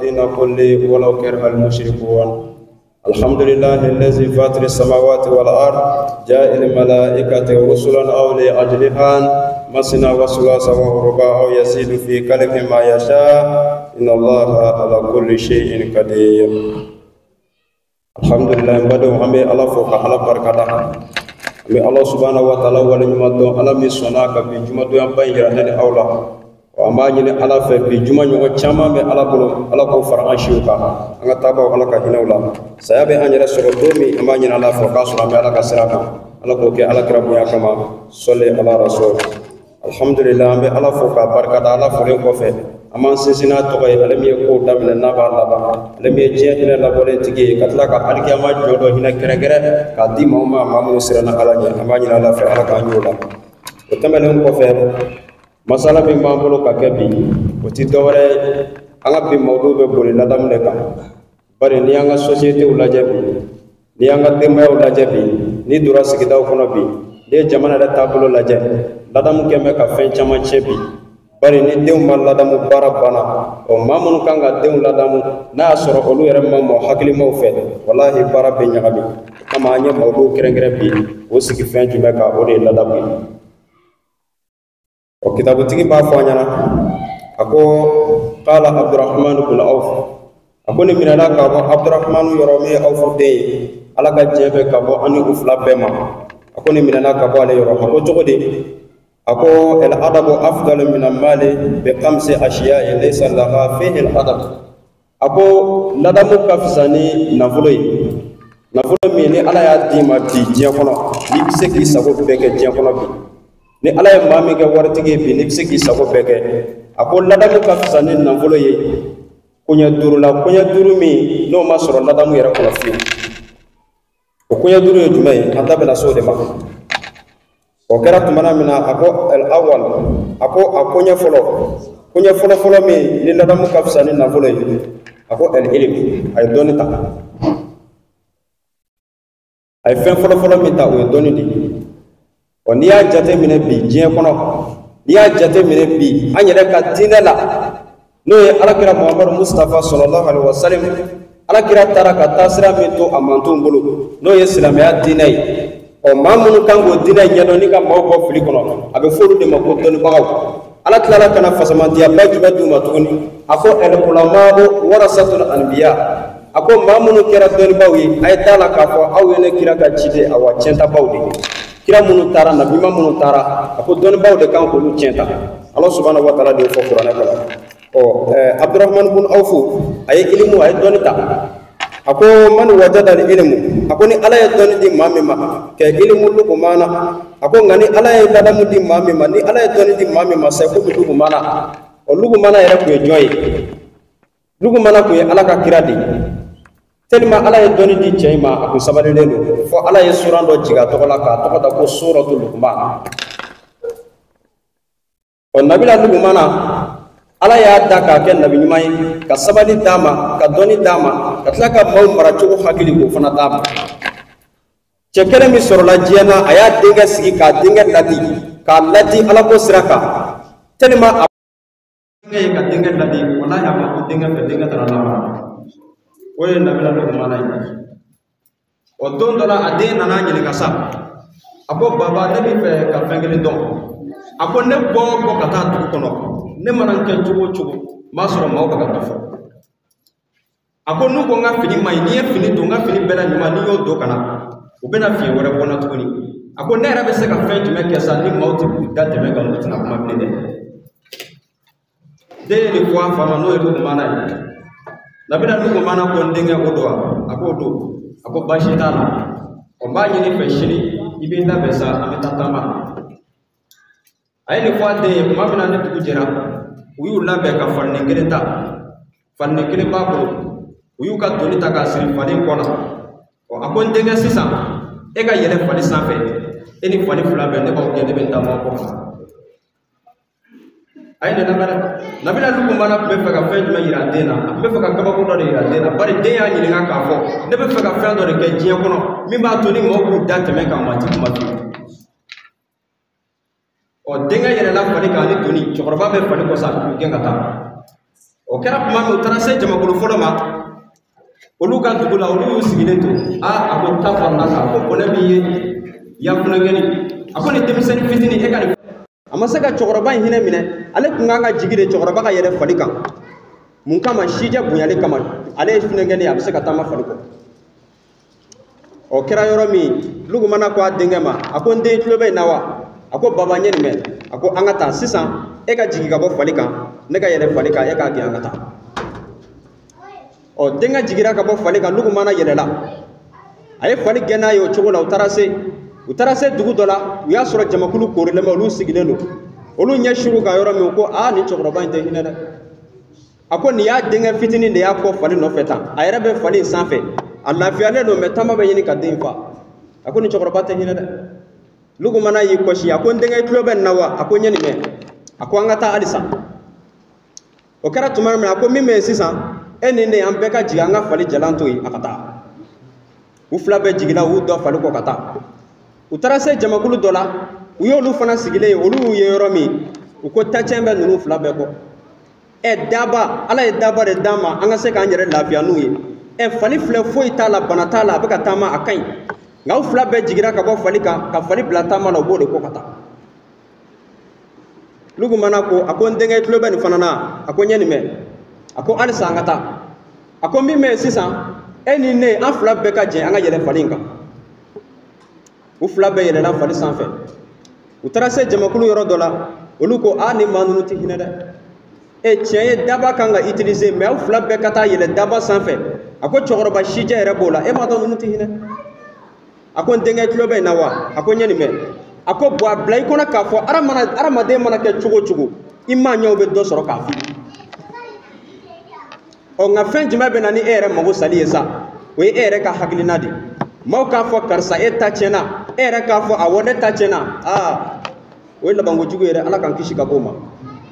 دين كل ولو كره المشركون. الحمد لله الذي فاطر السماوات والأرض جاء الملائكة رسلا أولي أجنحة مثنى وثلاث ورباع يزيد في خلقه ما يشاء إن الله على كل شيء قدير. الحمد لله بدو همي الله فوق على بركاته همي الله سبحانه وتعالى ولنمدو على مسوناك بجمدو ينبغي أن أولى وما جن على في بجمع يوم شاما على بلو على كفر عشيوكا أنا تابع على كهينولا سيابي أن يرسل دومي أما جن على فوكاس رامي على كسرانا على كوكي على كربويا كما صلي على رسول. الحمد لله أمي على فوكا بركة على فريق كوفي أما سيسنا توي على مي كودا من النبى لبا على مي جيه من لبولة تيجي كتلا كأريك أما جودو هنا كرجرة كدي ماما مامو سرنا على جيه أما جن على في على كهينولا وتملهم كوفي masala bi mambulo ka kebi oti dore anga bi mawdu be boli ladam le kam bare ni anga société u lajabi ni anga demba u lajabi ni dura sigida kono bi de jamana da tabulo laje ladam keme ka fen chama chebi bare ni dew mal ladam barabana o mamun kanga dew ladam na soro olu yere mammo hakili mo fe wallahi barabe nyagabi kama anya mawdu kerengere bi o sigi fen jume ka o de ladabi. وكتاب تيجي بافوانا أكو قال عبد الرحمن بن عوف أكون من الله كابو عبد الرحمن يرومي عوف دي على كجيب كابو أني أفلا بما أكون من الله كابو عليه يروم أكو جودي أكو الأدب أفضل من المال بخمس أشياء ليس لها فيه الأدب أكو ندم كفزاني نفلوي نفلوي مني على يدي ما دي جيكونا لبسكي سبب بك جيكونا بي ni ala ye mami ke wartige bi ni bise ki sago beke ako ladamu ka fisani nanfolo ye kunya duru mi no ma soro ladamu yera ko fi o kunya duru ye jumay anta bela so de ma o kera tumana mina ako al awwal ako akunya folo mi ni ladamu ka fisani nanfolo ye ako al ilm ay donita ay fen folo mi ta o doni di o ni ya jate mine bi jiye kono ni ya jate mine bi an yɛrɛ ka diinɛ la n'o ye alakira Muhammadu Mustafa sallallahu alaihi wasallam alakira taara ka taa sira min to a mantonw bolo n'o ye silamɛya diinɛ ye o maa minnu kan k'o diinɛ ɲɛdɔn ni ka maaw bɔ fili kɔnɔ a bɛ fɔ olu de ma ko dɔnnibagaw ala tilala kana fasamandiyaba jumɛn d'u ma tuguni a ko al ulamau warasatul anbiya a ko maa minnu kɛra dɔnnibaw ye a ye daa la k'a fɔ aw ye ne kira ka ciden awa tiɲɛtabaw de ye kira munu tara nabima munu tara ako doni baw de kan ko lu tienta Allah subhanahu wa ta'ala de fo qur'an kala o Abdurrahman ibn Auf ay ilmu ay doni ta ako man wajada ilmu ako ni ala ya doni di mamima ke ilmu lu ko mana ako ngani ala ya ladamu di mamima ni ala ya doni di mamima sai ko lu ko mana o lu ko mana yara ko joy lu ko mana ko ala ka kira di telma ala ye doni di ceyma aku sabari lelo fo ala ye suran do jiga to la ka to da ko suratul luqman o nabila luqmana ala ya da ka ken nabi nyumay ka sabali dama ka doni dama ka tla ka maw mara to hakili ko fana dama cekere mi soro la jena aya dinga sigi ka dinga lati ala ko siraka telma ka dinga lati wala ya ma ko dinga tarana oye nabila luqmana yi o don dola ade nana nyeli kasa ako baba nabi fe ka fengeli don ako ne bo kata tu kono ne manan ke chugo ma soro ma ko ka tafo ako nu ko nga fini mai ni fini to nga fini bela nyuma ni yo do kana o bena fi wora bona tuni ako ne rabe se ka fe jume ke sa ni mauti ku date me ga mutina kuma blede de ni ko fa ma no e luqmana yi nabila nuko mana ko ndenge odwa akodo ako bashitana o ba nyini feshini ibe nda besa ametatama ayni fwade mamina ne tujera uyu labe ka fanne geleta fanne kele ba ko uyu ka toni ta ka siri fane kona o ako ndenge sisa e ka yele fane safe eni fane fulabe ne ba ko de benta mo ko ayne nabila luko mana be fa ka fe juma yira dena be fa ka kaba ko do yira dena bari de ya nyini ka fo ne be fa ka fe do ke jiye kono mi ba to ni mo ku da teme ka ma ti ma fi o denga yere la fani ka ni tuni chokoroba be fani ko sa ku genga ta o kɛra kuma min u taara se jamakulu fɔlɔ ma olu ka dugu la olu y'u sigilen to a ko ta farala kan ko bɔnɛ b'i ye yafunɛgɛni a ko ni denmisɛnnin fitinin e ka nin a ma se ka cɛkɔrɔba in hinɛ minɛ ale tun kan ka jigi de cɛkɔrɔba ka yɛrɛ fali kan mun kama sijɛ bonyali kama ale ye funɛgɛni a bɛ se ka taama fali kɔ o kɛra yɔrɔ min Lugumana ko a denkɛ ma a ko n den tulo bɛ nin na wa a ko baba ɲɛ nin mɛn a ko an ka taa sisan e ka jigi ka bɔ fali kan ne ka yɛlɛ fali kan e k'a gɛn an ka taa ɔ denkɛ jigira ka bɔ fali kan Lugumana yɛlɛla a ye fali gɛn n'a ye o cogo la u taara se dugu dɔ la u y'a sɔrɔ jamakulu koorilen bɛ olu sigilen don olu ɲɛ suru ka yɔrɔ min ko nin cɛkɔrɔba in tɛ hinɛ dɛ a ko nin y'a denkɛ fitinin de y'a kɔ fali nɔfɛ tan a yɛrɛ bɛ fali in sanfɛ a lafiyalen don mɛ taama bɛ ɲini ka den fa a ko nin cɛkɔrɔba tɛ hinɛ dɛ Lugumana y'i kɔsi a ko n denkɛ tulo bɛ nin na wa a ko ɲɛ nin mɛn a ko an ka taa halisa o kɛra tuma min a ko min bɛ yen sisan e ni ne an bɛɛ ka jigin an ka fali jalan to yen a ka taa u fila bɛɛ jigila u y'u dɔ fali kɔ ka taa u taara se jamakulu dɔ la u y'olu fana sigilen ye olu y'u ye yɔrɔ min u ko tacɛn bɛ ninnu fila bɛɛ kɔ daba ala ye daba de d'an ma an ka se k'an yɛrɛ lafiya n'u ye fali filɛ foyi t'a la bana t'a la a bɛ ka taama a ka ɲi nka u fila bɛɛ jigira ka bɔ fali kan ka fali bila taama la u b'o de kɔ ka taa Lugumana ko a ko n denkɛ tulo bɛ nin fana na a ko ɲɛ nin mɛn a ko halisa an ka taa a ko min bɛ yen sisan e ni ne an fila bɛɛ ka jɛn an ka yɛlɛ fali in kan u fila bɛɛ yɛlɛla fali sanfɛ u taara se jamakulu yɔrɔ dɔ la olu ko ni maa ninnu tɛ hinɛ dɛ tiɲɛ ye daba kan ka utiliser mais aw fila bɛɛ ka taa yɛlɛ daba sanfɛ a ko cɛkɔrɔba sijɛ yɛrɛ b'o la e m'a dɔn ninnu tɛ hinɛ a ko n denkɛ tulo bɛ nin na wa a ko ɲɛ nin mɛn a ko bɔn a bila i kɔnɔ k'a fɔ adamaden mana kɛ cogo o cogo i maa ɲɛw bɛ dɔ sɔrɔ k'a fili nka fɛn jumɛn bɛ na ni e yɛrɛ mago sali ye sa o ye e yɛrɛ ka hakilina de maaw k'a fɔ karisa e ta tiɲɛna e yɛrɛ k'a fɔ awɔ ne ta tiɲɛna o ye labankojugu ye dɛ ala k'an kisi ka bɔ o ma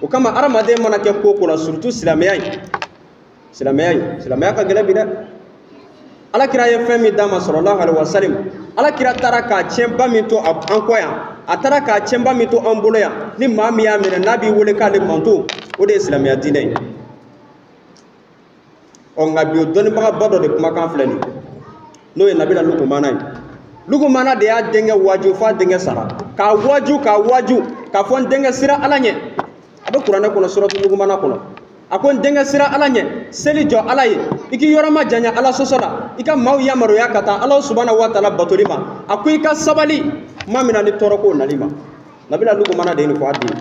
o kama adamaden mana kɛ ko o ko la surtout silamɛya ka gɛlɛn bi dɛ alakira ye fɛn min d'a ma sallallahu alaihi wasallam alakira taara k'a tiɲɛba min to an kɔ yan a taara k'a tiɲɛba min to an bolo yan ni maa min y'a minɛ n'a b'i wele k'ale manto o de ye silamɛya diinɛ ye nka bi o dɔnnibagaba dɔ de kumakan filɛ nin n'o ye nabila Lugumana ye Lugumana de y'a denkɛ waaju f'a denkɛ sara k'a waaju k'a fɔ n denkɛ sira ala ɲɛ a bɛ kuranɛ kɔnɔ suratu Lugumana kɔnɔ a ko n denkɛ sira ala ɲɛ seli jɔ ala ye i k'i yɔrɔ ma janya ala sɔsɔ la i ka maaw yamaruya ka taa ala subhanahu wa taala batoli ma a ko i ka sabali ma min na ni tɔɔrɔ ko nali ma nabila Lugumana de ye nin fɔ a den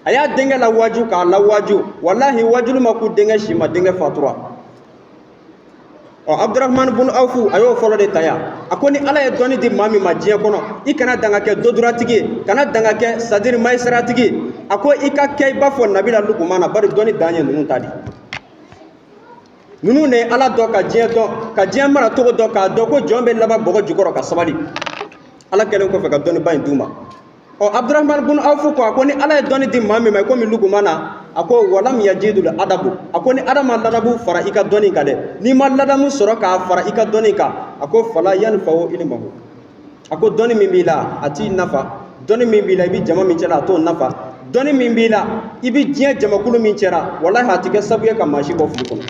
a y'a denkɛ la waaju k'a la waaju wallahi waajulu ma k'u denkɛ si ma denkɛ fatura Abdurrahman bun Awfu a y'o fɔlɔ de ta yan a ko ni ala ye dɔnni di maa min ma diɲɛ kɔnɔ i kana danga kɛ doduratigi ye kana danga kɛ sadiri mayisaratigi ye a ko i ka kɛ i b'a fɔ nabila Lugumana bari dɔnni dan ye ninnu ta di ninnu de ye ala dɔn ka diɲɛ dɔn ka diɲɛ mara cogo dɔn k'a dɔn ko jɔn bɛ laban bɔgɔ jukɔrɔ ka sabali ala kɛlen kɔfɛ ka dɔnniba in d'u ma Abdurrahman bun Awfu ko a ko ni ala ye dɔnni di maa min ma i komi Lugumana a ko walam yajidul adabu a ko ni adama ladabu fara i ka dɔnni kan dɛ n'i ma ladamu sɔrɔ k'a fara i ka dɔnni kan a ko fala yanfa'u ilmahu a ko dɔnni min b'i la a t'i nafa dɔnni min b'i la i bɛ jama min cɛla a t'o nafa dɔnni min b'i la i bɛ diɲɛ jamakulu min cɛla wallahi a tɛ kɛ sababu ye ka maa si bɔ fili kɔnɔ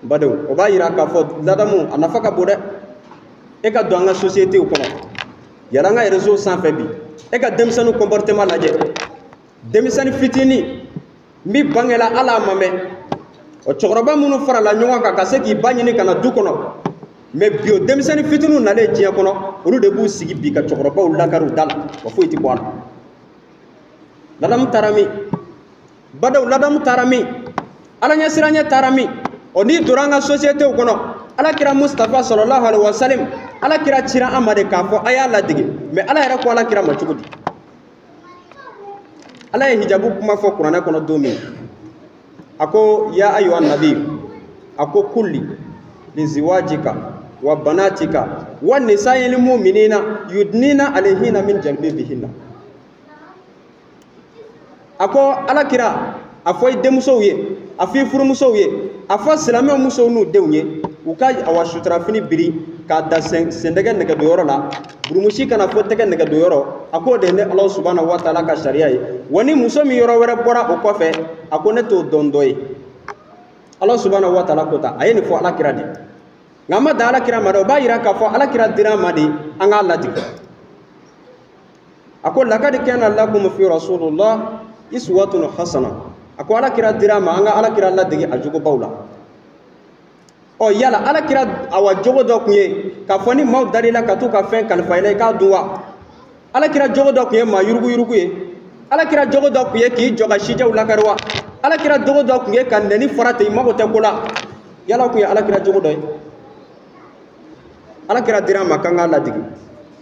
badenw o b'a yira k'a fɔ ladamu a nafa ka bon dɛ e ka don an ka société kɔnɔ yala an ka réseau sanfɛ bi e ka denmisɛnninw comportement lajɛ denmisɛnnin fitinin min bangela ala ma mɛn o cɛkɔrɔba minnu farala ɲɔgɔn kan ka se k'i ba ɲini ka na du kɔnɔ mais bi o denmisɛnnin fitininw nalen diɲɛ kɔnɔ olu de b'u sigi bi ka cɛkɔrɔbaw lakari u da la wa foyi tɛ bɔ a la ladamu taara min badenw ladamu taara min ala ɲɛsiranya taara min n'i donna an ka société kɔnɔ alakira Mustafa sallallahu alaihi wasallam alakira cira an ma de k'a fɔ a y'a ladege mais ala yɛrɛ ko alakira ma cogo di ala ye hijabu kuma fɔ kuranɛ kɔnɔ don min a ko ya ayyuhan nabi a ko kulli li ziwajika wa banatika wa nisa'il mu'minina yudnina alayhinna min jalbibihinna a ko alakira a fɔ i denmusow ye a fɔ i furumusow ye a fɔ silamɛ musow n'u denw ye uka awa sutra fini biri ka da sendege nege do yoro la burumusi kana fo tege nege do yoro ako de ne Allah subhanahu wa ta'ala ka sharia yi woni muso mi yoro were bora o kofe ako ne to dondoy Allah subhanahu wa ta'ala ko ta ayeni fo ala kira di ngama da ala kira mado ba yira ka fo ala kira dira madi anga lati ako laqad kana lakum fi rasulullah iswatun hasana ako ala kira dira ma anga ala kira lati ajugo bawla o yala ala kira awa jogo do kuye ka foni maw dalila ka tu ka fen kan fayla ka duwa ala kira jogo do kuye ma yurugu ye ala kira jogo do kuye ki joga shija ula karwa ala kira jogo do kuye kan neni farate ma ko te kula yala kuye ala kira jogo do ala kira dira ma kan ala digi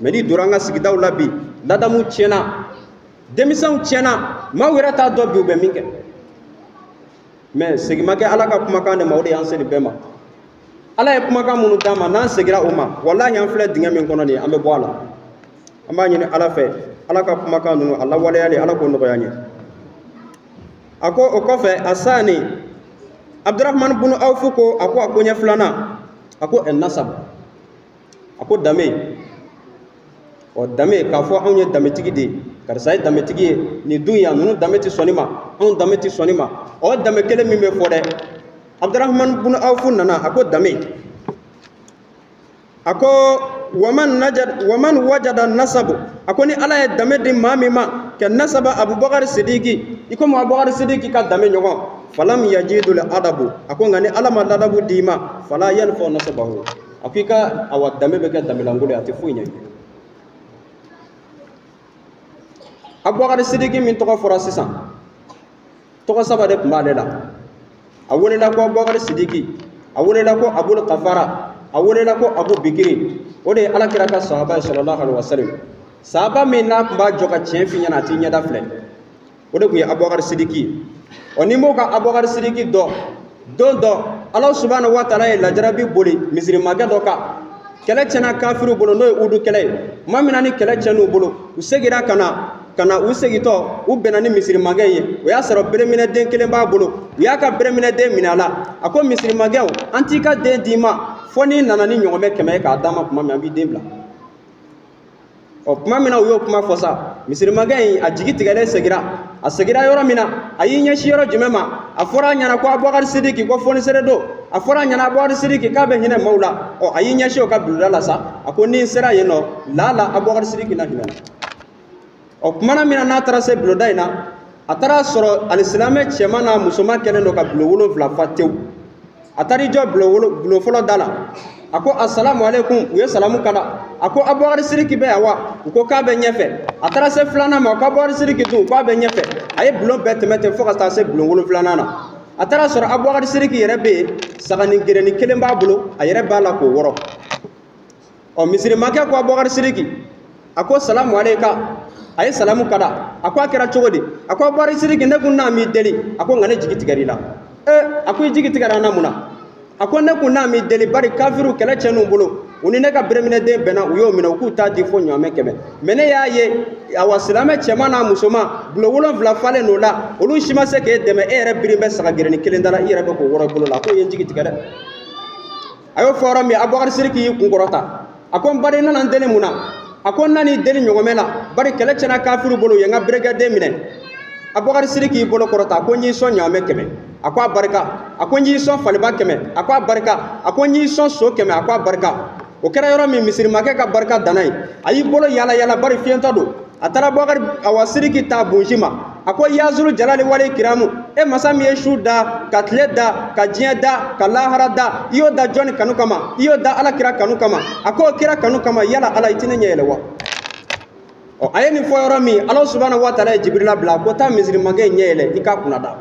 meni duranga sigidaw labi ladamu chena demisan chena ma wera ta do bi be minke mais sigima ke ala ka kuma kan de mawde anseni bema ala ye kumakan minnu d'a ma n'an segira o ma wallahi an filɛ dingɛ min kɔnɔ nin an bɛ bɔ a la an b'a ɲini ala fɛ ala ka kumakan ninnu a lawaleyali ala k'o nɔgɔya an ye a ko o kɔfɛ a saani abdurahman bunu awfu ko a ko ɲɛ filanan a ko nasab a ko danbe ɔ danbe k'a fɔ anw ye danbetigi de ye karisa ye danbetigi ye nin dun yan ninnu danbe tɛ sɔn nin ma anw danbe tɛ sɔn nin ma o danbe kelen min bɛ fɔ dɛ Abdurrahman bin Auf nana ako dame ako waman wajada nasab ako ni ala ye dame di mami ma ke nasaba Abubakar Siddiqi iko mo Abubakar Siddiqi ka dame nyogon falam yajidu al adabu ako ngani ala ma adabu dima fala yanfa nasabahu akika awa dame be ka dame langule ati funya Abubakar Siddiqi min to ko fora sisan to ko sabade kumale la awole la ko Abubakar Siddiqi awole la ko Abul Qafara awole la ko Abu Bikri o de ala kira ka sahaba sallallahu alaihi wasallam sahaba min na ba joka cien fi nyana ti nyada fle o de ko ya Abubakar Siddiqi oni mo ka Abubakar Siddiqi do Allah subhanahu wa ta'ala e la jarabi boli misri maga do ka kele cena kafiru bolo no udu kele mamina ni kele cenu bolo usegira kana usegito u benani misiri magaye o ya saro beremine den kelen ba bolo u ya ka beremine den minala ako misiri magaw antika den dima foni nanani nyongome keme ka dama kuma mi ambi den bla o kuma mina u yo kuma fosa misiri magaye a jigi tigale a segira yoro mina ayi nyashi yoro jumema afora nyana ko Abubakar Siddiqi ko foni seredo afora nyana Abubakar Siddiqi ka be hine maula o ayi nyashi o ka bulala sa ako ni sera yeno lala Abubakar Siddiqi na hina o kumana mina n'a taara se buloda in na a taara sɔrɔ alisilame cɛman n'a musoman kɛlen don ka bulo 7 fa tewu a taara i jɔ bulo fɔlɔ da la a ko assalamu alaikum u ye salamu kala a ko Abubakar Siddiqi bɛ yan wa u ko k'a bɛ ɲɛfɛ a taara se filanan ma o ko Abubakar Siddiqi dun k'a bɛ ɲɛfɛ a ye bulon bɛɛ tɛmɛ ten fo ka taa se bulon 7 na a taara sɔrɔ Abubakar Siddiqi yɛrɛ bɛ yen sagani gereni kelen b'a bolo a yɛrɛ b'a la k'o wɔrɔ ɔ misirimakɛ ko Abubakar Siddiqi a ko salamu alaikum aye salamu kada ako akira chogodi ako Abubakar Siddiqi ne kunna mi deli ako ngane jigi tigari la ako jigi tigara na muna ako ne kunna mi deli bari kafiru kala chenu bolo uni ne ka bremine den bena uyo mina ku ta di fo nyame keme mene ya ye awasilame chema na musoma bulo 7 fale no la olu shima se ke deme ere birimbe saka gireni kelendala ire be ko woro bolo la ko yen jigi tigara ayo foro mi Abubakar Siddiqi kunkorota ako mbare na ndene muna ako nani deni nyogomela bari kele chena kafiru bolo yenga brigade mine Abubakar Siddiqi bolo korota ko nyi so nyame keme ako barka ako nyi so faliba keme ako barka ako nyi so so keme ako barka o kera yoro mi misiri make ka barka danai ayi bolo yala bari fiento do atara Abubakar Siddiqi ta bunjima ako yazuru jalali wali kiramu masami yeshuda katleda kajieda kalahara da iyo da joni kanu kama iyo da ala kira kanu kama ako kira kanu kama yala ala itine nyelewa o ayeni foyoro mi Allah subhanahu wa ta'ala Jibril bla ko ta misiri mage nyele ika kunada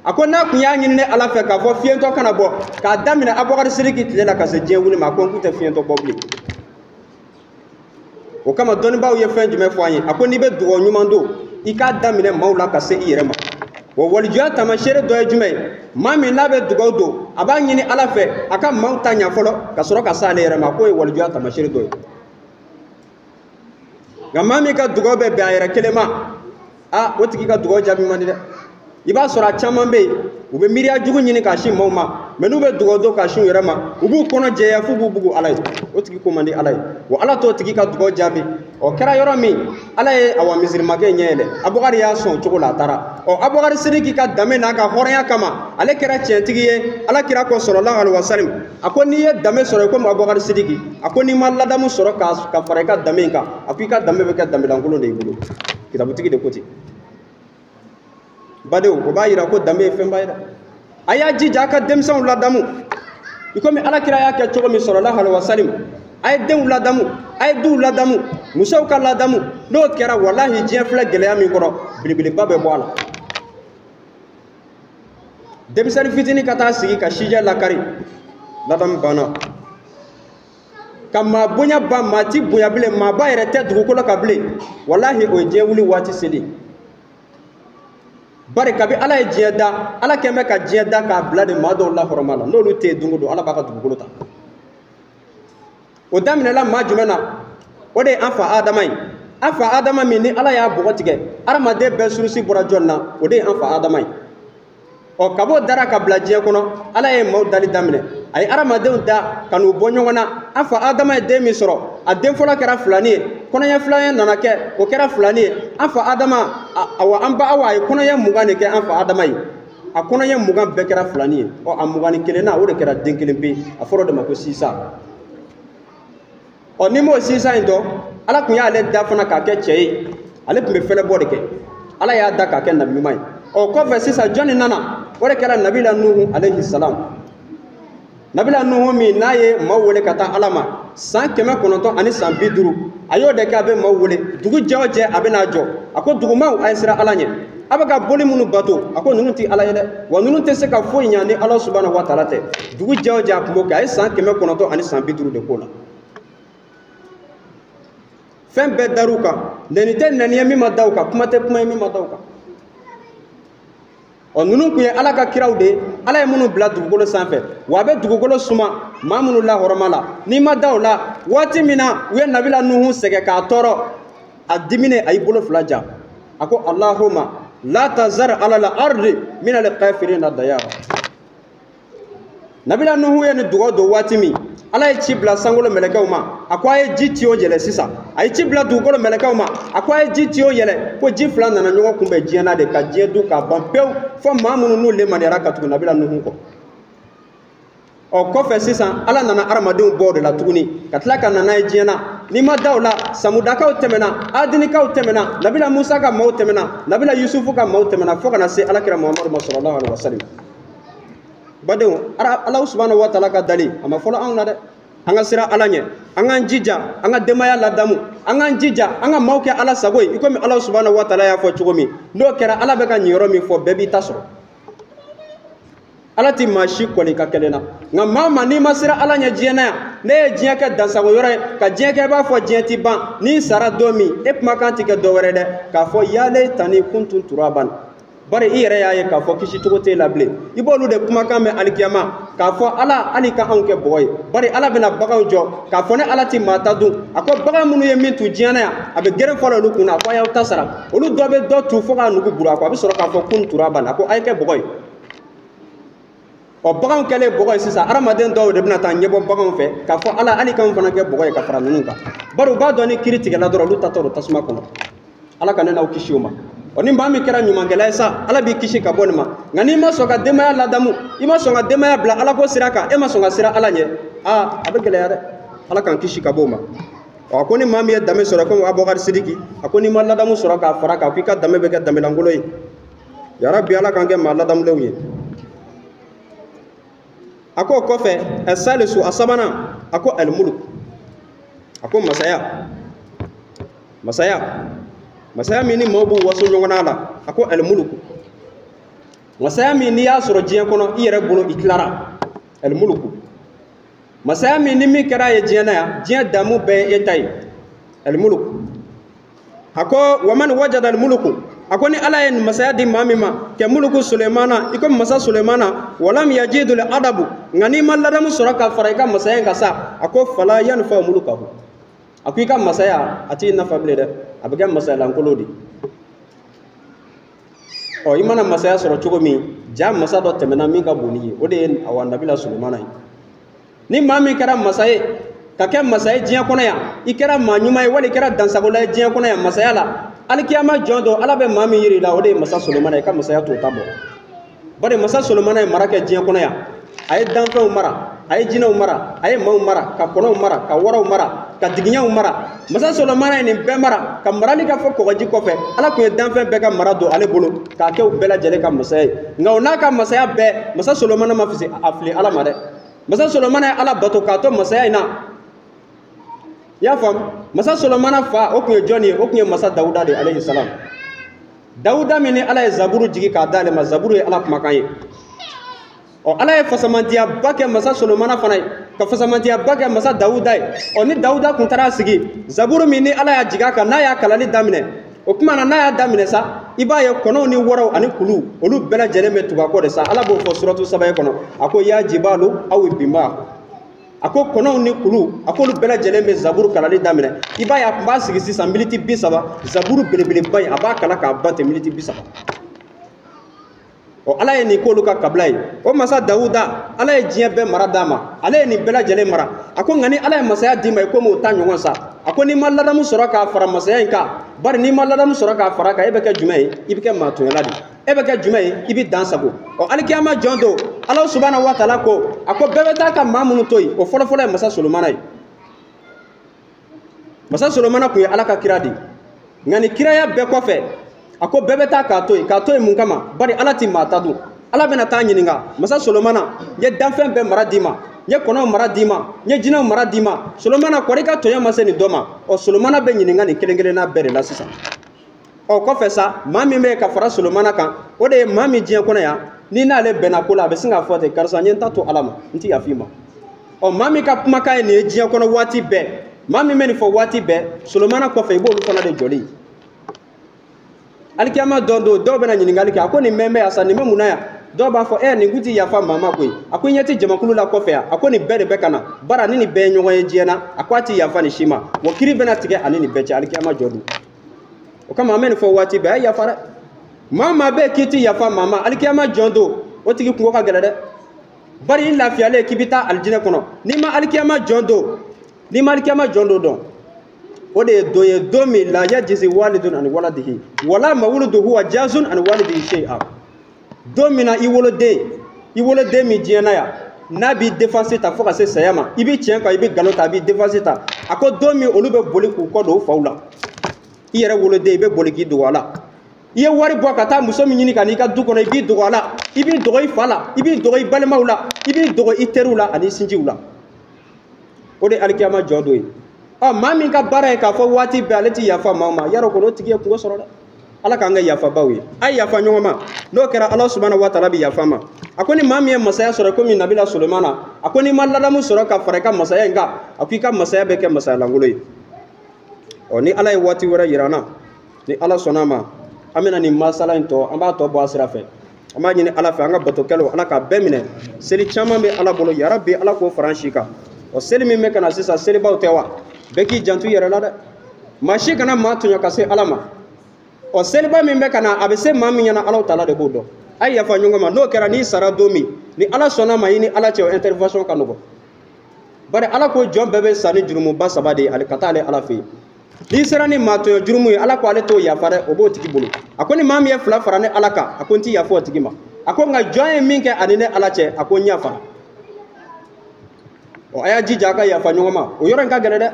ako na kunya nyine ala fe ka fo fiento kana bo ka damina Abubakar Siddiqi tilela ka se jewuli ma ko nkute fiento public o kama doni bawo ye fen jume fo anyi ako ni be dugo nyumando ika damine maula ka se iyere ma wo walijuya tamashere do jume mami na be dugo do aba nyini ala fe aka mauta nya folo ka soro ka sale yere ma ko e walijuya tamashere do gamami ka dugo be be ayere kelema wotiki ka dugo jabi mandi de iba soro chama be ube miriya jugu nyini ka shi mauma mais n'u bɛ dugawu don ka sin yɛrɛ ma u b'u kɔnɔ jɛya f'u b'u bugu ala ye o tigi ko man di ala ye wa ala t'o tigi ka dugawu jaabi o kɛra yɔrɔ min ala ye awa misirimakɛ ɲɛ yɛlɛ Abubakari y'a sɔn o cogo la a taara Abubakari Sidiki ka danbe n'a ka hɔrɔnya kama ale kɛra tiɲɛtigi ye ala kira ko sallallahu alaihi wasallam a ko n'i ye danbe sɔrɔ komi Abubakari Sidiki a ko n'i ma ladamu sɔrɔ ka fara i ka danbe in kan a ko i ka danbe bɛ kɛ danbelankolon de y'i bolo kitabutigi de ko ten badenw o b'a yira ko danbe ye fɛnba ye dɛ a y'a jija a ka denmisɛnw ladamu i komi alakira y'a kɛ cogo min sallallahu alaihi wasallam a ye denw ladamu a ye duw ladamu musow ka ladamu n'o kɛra walahi diɲɛ filɛ gɛlɛya min kɔrɔ belebeleba bɛ bɔ a la denmisɛnnin fitinin ka taa sigi ka sijɛ lakari ladamu banna ka maa bonya ban maa ti bonya bilen maa ba yɛrɛ tɛ dugukolo kan bilen walahi o ye diɲɛ wuli waati seli bari kabi ala ye diɲɛ da ala kɛn bɛ ka diɲɛ da k'a bila de maa dɔw la hɔrɔma la n'olu tɛ yen don o don ala b'a ka dugukolo ta o daminɛla maa jumɛn na o de ye an fa adama ye an fa adama min ni ala y'a bɔgɔ tigɛ adamaden bɛɛ surusi bɔra jɔn na o de ye an fa adama ye kab'o dara ka bila diɲɛ kɔnɔ ala ye maaw dali daminɛ a ye adamadenw da ka n'u bɔ ɲɔgɔn na an fa adama ye den min sɔrɔ a den fɔlɔ kɛra filani ye kɔnɔɲɛ filanan nana kɛ o kɛra filani ye an fa adama awa an ba awa a ye kɔnɔɲɛ 20 de kɛ an fa adama ye a kɔnɔɲɛ 20 bɛɛ kɛra filani ye a 21nan o de kɛra den kelen pe a fɔra o de ma ko Sisa ni m'o Sisa in dɔn ala tun y'ale da fana k'a kɛ cɛ ye ale tun bɛ fɛlɛ bɔ de kɛ ala y'a da k'a kɛ nabi ɲuman ye kɔfɛ sisan jɔnni nana o de kɛra nabila Nuhu alayhi salam nabila Nuhu min n'a ye maaw wele ka taa ala ma san 900 ani san 50 a y'o de kɛ a bɛ maaw wele dugu jɛ o jɛ a bɛ n'a jɔ a ko dugumaw a ye siran ala ɲɛ a bɛ ka boli minnu bato a ko ninnu tɛ ala ye dɛ wa ninnu tɛ se ka foyi ɲɛ ni ala subhanahu wa taala tɛ dugu jɛ o jɛ a tun b'o kɛ a ye san 900 ani san 50 de k'o la fɛn bɛɛ dar'u kan nɛni tɛ nɛni ye min ma da u kan kuma tɛ kuma ye min ma da u kan ninnu tun ye ala ka kiraw de ye ala ye minnu bila dugukolo sanfɛ wa a bɛ dugukolo suma maa minnu la hɔrɔma la n'i ma da o la waati min na u ye nabila Nuhu sɛgɛn k'a tɔɔrɔ a dimine a y'i bolo fila ja a ko Allahumma la tazar ala la ardi min al kafirina dayara nabila Nuhu ye ni dugawu don waati min ala ye ci bila sankolo mɛlɛkɛw ma a ko a ye ji ci o yɛlɛ sisan a ye ci bila dugukolo mɛlɛkɛw ma a ko a ye ji ci o yɛlɛ ko ji fila nana ɲɔgɔn kunbɛn diɲɛ na de ka diɲɛ dun k'a ban pewu fo maa minnu n'u lemaniyara ka tugu nabila Nuhu kɔ kɔfɛ sisan ala nana adamadenw bɔ o de la tuguni ka tila ka nana ye diɲɛ na n'i ma da o la samudakaw tɛmɛna adinikaw tɛmɛna nabila Musa ka maaw tɛmɛna nabila Yusufu ka maaw tɛmɛna fo kana se alakira Muhamadu ma sallallahu alaihi wasallam badenw ala subhanahu wa taala ka dali a ma fɔlɔ anw na dɛ an ka siran ala ɲɛ an k'an jija an ka denbaya ladamu an k'an jija an ka maaw kɛ ala sago ye i komi ala subhanahu wa taala y'a fɔ cogo min n'o kɛra ala bɛ ka ɲiyɔrɔ min fɔ bɛɛ b'i ta sɔrɔ ala ti maa si kɔli ka kɛlɛ na nka maa ma n'i ma siran ala ɲɛ diɲɛ na yan ne ye diɲɛ kɛ dansago yɔrɔ ye ka diɲɛ kɛ i b'a fɔ diɲɛ ti ban n'i sara don min e kumakan ti kɛ dɔwɛrɛ dɛ k'a fɔ yale tani kuntu turaban bari i yɛrɛ y'a ye k'a fɔ kisi cogo t'e la bilen i b'olu de kumakan mɛn alikiyama k'a fɔ ala hali ka anw kɛ bɔgɔ ye bari ala bɛna baganw jɔ k'a fɔ ne ala ti maa ta dun a ko bagan minnu ye min tu diɲɛ na yan a bɛ geren fɔlɔ olu kunna a ko a y'aw ta sara olu dɔ bɛ dɔ tu fo k'a nugu buru a ko a bɛ sɔrɔ k'a fɔ kun turaban a ko a ye kɛ bɔgɔ ye baganw kɛlen bɔgɔ ye sisan adamaden dɔw de bɛna taa ɲɛbɔ baganw fɛ k'a fɔ ala hali k'anw fana kɛ bɔgɔ ye ka fara ninnu kan bari u b'a dɔn ni kiiri tigɛla dɔrɔn olu tatɔ don tasuma kɔnɔ ala ka ne n'aw kisi o ma ni maa min kɛra ɲumankɛla ye sa ala b'i kisi ka bɔ nin ma nka n'i ma sɔn ka denbaya ladamu i ma sɔn ka denbaya bila ala ko sira kan e ma sɔn ka siran ala ɲɛ a bɛ gɛlɛya dɛ ala k'an kisi ka bɔ o ma a ko ni maa min ye danbe sɔrɔ komi Abubakari Sidiki a ko n'i ma ladamu sɔrɔ k'a fara kan k'i ka danbe bɛ kɛ danbelankolon ye yarabi ala k'an kɛ maa ladamulenw ye a ko o kɔfɛ ɛsalisu a sabanan a ko alimuluk a ko masaya min ni maaw b'u waso ɲɔgɔn la a ko alimuluku masaya min n'i y'a sɔrɔ diɲɛ kɔnɔ i yɛrɛ bolo i tilara alimuluku masaya min ni min kɛra ye diɲɛ na yan diɲɛ damu bɛɛ ye e ta ye alimuluku a ko waman wajada alimuluku a ko ni ala ye masaya di maa min ma kɛ muluku Sulemana i ko masa Sulemana walam yajidul adabu nka n'i ma ladamu sɔrɔ ka fara i ka masaya in kan sa a ko fala yanfa mulukahu a ko i ka masaya a t'i nafa bilen dɛ a bɛ kɛ masayalankolon de o imana masaya soro cogo min ja masa do temena min ka boni o de awa nabila Sulemana ni ma min kɛra masaye ka kɛ masaye diɲɛ kɔnɔ yan I kɛra maa ɲuman ye wali kɛra dansagola ye diɲɛ kɔnɔ yan masaya la alikiyama jɔn do ala bɛ maa min yiri la o de ye masa Sulemana ye ka masaya to ta bɔ bari masa Sulemana ye mara kɛ diɲɛ kɔnɔ yan a ye danfɛnw mara a ye jinɛw mara a ye maaw mara ka kɔnɔw mara ka waraw mara ka digiɲɛw mara masa Sulemana ye nin bɛɛ mara ka marali ka fɔ kɔgɔji kɔfɛ ala tun ye danfɛn bɛɛ ka mara don ale bolo k'a kɛ u bɛɛ lajɛlen ka masaya ye nka o n'a ka masaya bɛɛ masa Sulemana ma a fili ala ma dɛ masa Sulemana ye ala bato k'a to masaya in na I y'a faamu masa Sulemana fa o tun ye jɔn ye o tun ye masa Dawuda de alayhi salam Dawuda min ni ala ye zaburu jigi k'a d'ale ma zaburu ye ala kumakan ye ala ye fasamandiyaba kɛ masa Sulemana fana ye ka fasamandiyaba kɛ masa Dawuda ye ni Dawuda kun taara sigi zaburu min ni ala y'a jig'a kan n'a y'a kalali daminɛ o kuma na n'a y'a daminɛ sa I b'a ye kɔnɔw ni waraw ani kulu olu bɛɛ lajɛlen bɛ tugu a kɔ de sa ala b'o fɔ suratu saba kɔnɔ a ko ya jibalu aw bima a ko kɔnɔw ni kulu a ko olu bɛɛ lajɛlen bɛ zaburu kalali daminɛ I b'a ye a tun b'a sigi sisan miniti 30 zaburu belebeleba in a b'a kala k'a ban ten miniti 30 ala ye nin k'olu ka kabila ye o masa Dawuda ala ye diɲɛ bɛɛ mara d'a ma ale ye nin bɛɛ lajɛlen mara a ko nka ni ala ye masaya d'i ma I komi o ta ɲɔgɔn sa a ko n'i ma ladamu sɔrɔ k'a fara masaya in kan bari n'i ma ladamu sɔrɔ k'a fara kan e bɛ kɛ jumɛn ye I bɛ kɛ maatonyala de e bɛ kɛ jumɛn ye I bɛ dan sago alikiyama jɔn do ala subhanahu wa taala ko a ko bɛɛ bɛ taa ka maa minnu to yen o fɔlɔfɔlɔ ye masa Sulemana ye masa Sulemana tun ye ala ka kira de nka nin kiraya bɛɛ kɔfɛ a ko bɛɛ bɛ taa k'a to yen mun kama bari ala ti maa ta dun ala bɛna taa ɲininka masa Sulemana n ye danfɛn bɛɛ mara d'i ma n ye kɔnɔw mara d'i ma n ye jinɛw mara d'i ma Sulemana kɔri ka toɲɛ ma se nin dɔ ma Sulemana bɛ ɲininka nin kelen kelenna bɛɛ de la sisan kɔfɛ sa maa min bɛ ka fara Sulemana kan o de ye maa min diɲɛ kɔnɔ yan ni n'ale bɛnna ko la a bɛ sin k'a fɔ ten karisa n ye n ta to ala ma n tɛ yafa I ma maa min ka kumakan ye nin ye diɲɛ kɔnɔ waati bɛɛ maa min bɛ nin fɔ waati bɛɛ Sulemana kɔfɛ I b'olu fana de jɔlen alikiyama don do dɔw bɛna ɲininkali kɛ a ko nin mɛn bɛ yan sa nin bɛ mun na yan dɔw b'a fɔ nin kun tɛ yafa maa ma koyi a ko n ɲɛ tɛ jamakulu la kɔfɛ yan a ko nin bɛɛ de bɛ ka na bara ni nin bɛɛ ye ɲɔgɔn ye diɲɛ na a ko a tɛ yafa nin si ma wa kiri bɛna tigɛ ani nin bɛɛ cɛ alikiyama jɔ don o kama an bɛ nin fɔ waati bɛɛ a ye yafa dɛ maa maa bɛ k'i tɛ yafa maa ma alikiyama jɔn don o tigi kungo ka gɛlɛn dɛ bari I lafiyalen k'i bɛ taa alijinɛ kɔnɔ n'i ma alikiyama jɔn don dɔn o de ye don ye don min la yajzi walidun ani waladihi wala mawludu huwa jazun ani walidihi shay'a don min na I woloden min diɲɛ na yan n'a b'i défense ta fo ka se saya ma I bɛ tiɲɛ kan I bɛ nkalon ta a b'i défense ta a ko don min olu bɛ boli k'u kɔ don u faw la I yɛrɛ woloden I bɛ boli k'i dogo a la I ye wari bɔ ka taa muso min ɲini ka n'i ka du kɔnɔ I b'i dogo a la I b'i dogo I fa la I b'i dogo I balimaw la I b'i dogo I teriw la ani sinjiw la o de ye alikiyama jɔn do ye maa min ka baara ye k'a fɔ waati bɛɛ ale tɛ yafa maa ma yarɔ kɔni o tigi ye kungo sɔrɔ dɛ ala k'an kɛ yafabaw ye a ye yafa ɲɔgɔn ma n'o kɛra ala subhanahu wa taala bɛ yafa ma a ko ni maa min ye masaya sɔrɔ komi nabila Sulemana a ko n'i ma ladamu sɔrɔ ka fara I ka masaya in kan a ko I ka masaya bɛ kɛ masaya langolo ye ni ala ye waati wɛrɛ yira an na ni ala sɔnna a ma an bɛna nin masala in tɔ an b'a tɔ bɔ a sira fɛ an b'a ɲini ala fɛ an ka batokɛlaw ala k'a bɛɛ minɛ seli caman bɛ ala bolo yarabi ala k'o fara an si kan seli min bɛ ka na sisan selibaw tɛ wa bɛɛ k'i janto I yɛrɛ la dɛ maa si kana maa tɔɲɔ ka se ala ma seliba min bɛ ka na a bɛ se maa min ɲɛna ala taala de b'o dɔn a ye yafa ɲɔgɔn ma n'o kɛra n'i sara don min ni ala sɔnna a ma I ni ala cɛ o intervention ka nɔgɔ bari ala ko jɔn bɛɛ bɛ sa ni jurumuba 3 de ye ale ka taa ale ala fɛ yen n'i sera ni maa tɔɲɔ jurumu ye ala ko ale t'o yafa dɛ o b'o tigi bolo a ko ni maa min ye 2 fara ne ala kan a ko n tɛ yafa o tigi ma a ko nka jɔn ye min kɛ ani ne ala cɛ a ko n y'a fara a y'a jija a ka yafa ɲɔgɔn ma o yɔrɔ in ka gɛlɛn dɛ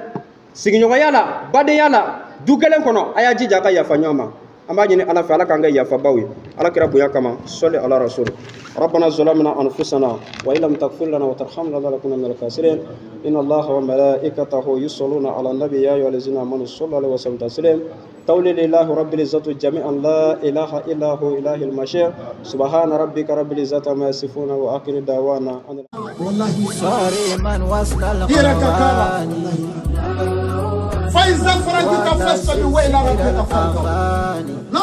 sigiɲɔgɔnya la badenya la du kelen kɔnɔ a y'a jija a ka yafa ɲɔgɔn ma an b'a ɲini ala fɛ ala k'an kɛ yafabaw ye ala kira bonya kama sɔli ala rasul ربنا ظلمنا أنفسنا وإن لم تغفر لنا وترحمنا لنكون من الخاسرين إن الله وملائكته يصلون على النبي يا أيها الذين آمنوا صلوا عليه وسلموا تسليما قول لله رب العزة جميعا لا إله إلا هو إله المشير سبحان ربك رب العزة عما يصفون وآخر دعوانا والله صاري من وصل القرآن فإذا فرجت فاسأل وإلى ربك فارغب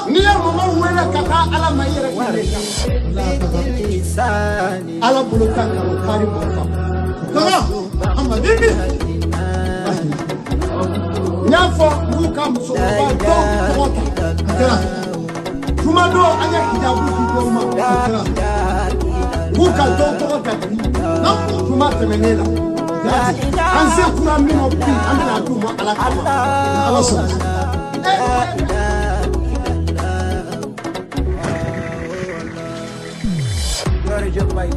نير ممر ولا كتا على ما يرك على بلوكان كاري بوكا كما محمد إبي نافع بوكا مسوبا دوك توتا Tuma do anya hijabu ki do ma. Ku ka do to ka ti. Na tuma temenela. Anse kuna mino pi amena tuma ala kama. Ala so. Just by